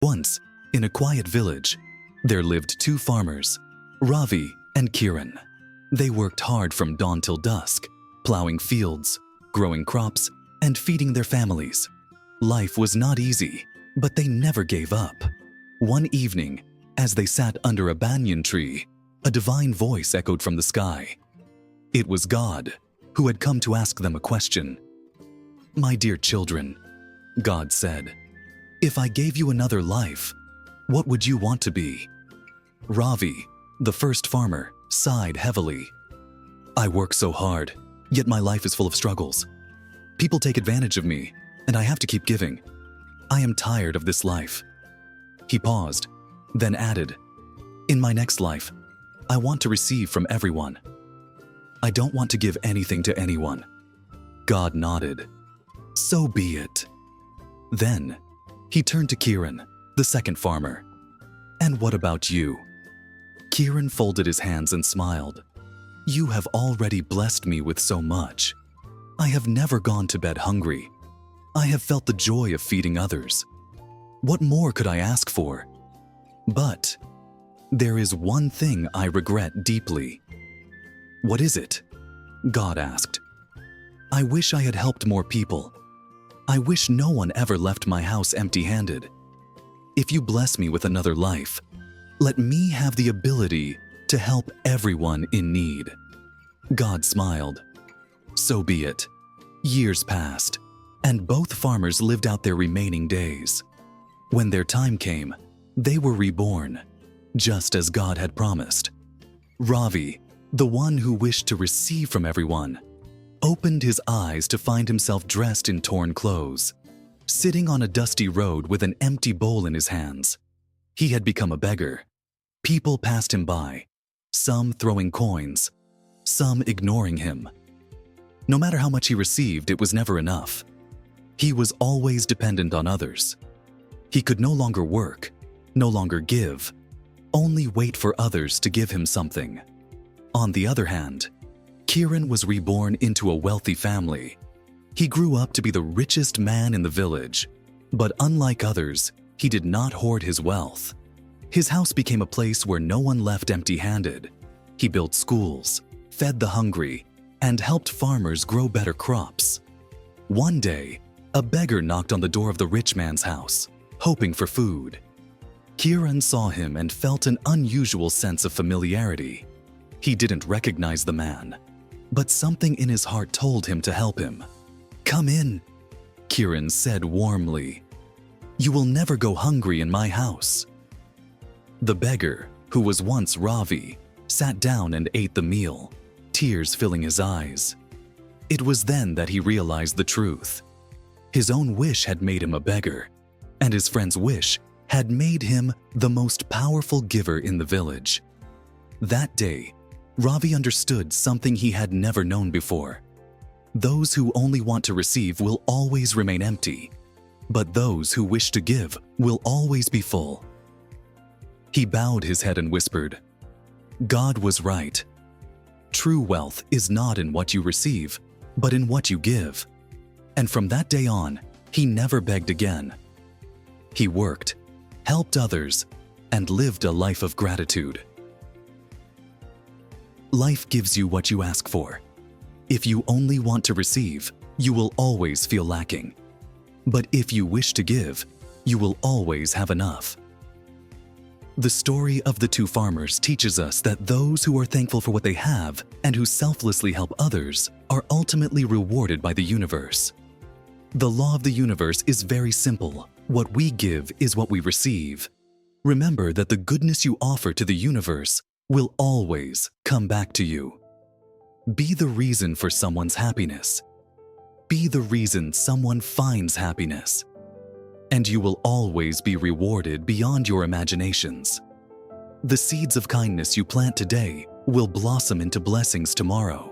Once, in a quiet village, there lived two farmers, Ravi and Kiran. They worked hard from dawn till dusk, plowing fields, growing crops, and feeding their families. Life was not easy, but they never gave up. One evening, as they sat under a banyan tree, a divine voice echoed from the sky. It was God, who had come to ask them a question. "My dear children," God said, "if I gave you another life, what would you want to be?" Ravi, the first farmer, sighed heavily. "I work so hard, yet my life is full of struggles. People take advantage of me, and I have to keep giving. I am tired of this life." He paused, then added, "In my next life, I want to receive from everyone. I don't want to give anything to anyone." God nodded. "So be it." Then, he turned to Kiran, the second farmer. "And what about you?" Kiran folded his hands and smiled. "You have already blessed me with so much. I have never gone to bed hungry. I have felt the joy of feeding others. What more could I ask for? But there is one thing I regret deeply." "What is it?" God asked. "I wish I had helped more people. I wish no one ever left my house empty-handed. If you bless me with another life, let me have the ability to help everyone in need." God smiled. So be it. Years passed, and both farmers lived out their remaining days. When their time came, they were reborn, just as God had promised. Ravi, the one who wished to receive from everyone, opened his eyes to find himself dressed in torn clothes, sitting on a dusty road with an empty bowl in his hands. He had become a beggar. People passed him by, some throwing coins, some ignoring him. No matter how much he received, it was never enough. He was always dependent on others. He could no longer work, no longer give, only wait for others to give him something. On the other hand, Kiran was reborn into a wealthy family. He grew up to be the richest man in the village, but unlike others, he did not hoard his wealth. His house became a place where no one left empty-handed. He built schools, fed the hungry, and helped farmers grow better crops. One day, a beggar knocked on the door of the rich man's house, hoping for food. Kiran saw him and felt an unusual sense of familiarity. He didn't recognize the man, but something in his heart told him to help him. "Come in," Kiran said warmly. "You will never go hungry in my house." The beggar, who was once Ravi, sat down and ate the meal, tears filling his eyes. It was then that he realized the truth. His own wish had made him a beggar, and his friend's wish had made him the most powerful giver in the village. That day, Ravi understood something he had never known before. Those who only want to receive will always remain empty, but those who wish to give will always be full. He bowed his head and whispered, "God was right. True wealth is not in what you receive, but in what you give." And from that day on, he never begged again. He worked, helped others, and lived a life of gratitude. Life gives you what you ask for. If you only want to receive, you will always feel lacking. But if you wish to give, you will always have enough. The story of the two farmers teaches us that those who are thankful for what they have and who selflessly help others are ultimately rewarded by the universe. The law of the universe is very simple. What we give is what we receive. Remember that the goodness you offer to the universe will always come back to you. Be the reason for someone's happiness. Be the reason someone finds happiness. And you will always be rewarded beyond your imaginations. The seeds of kindness you plant today will blossom into blessings tomorrow.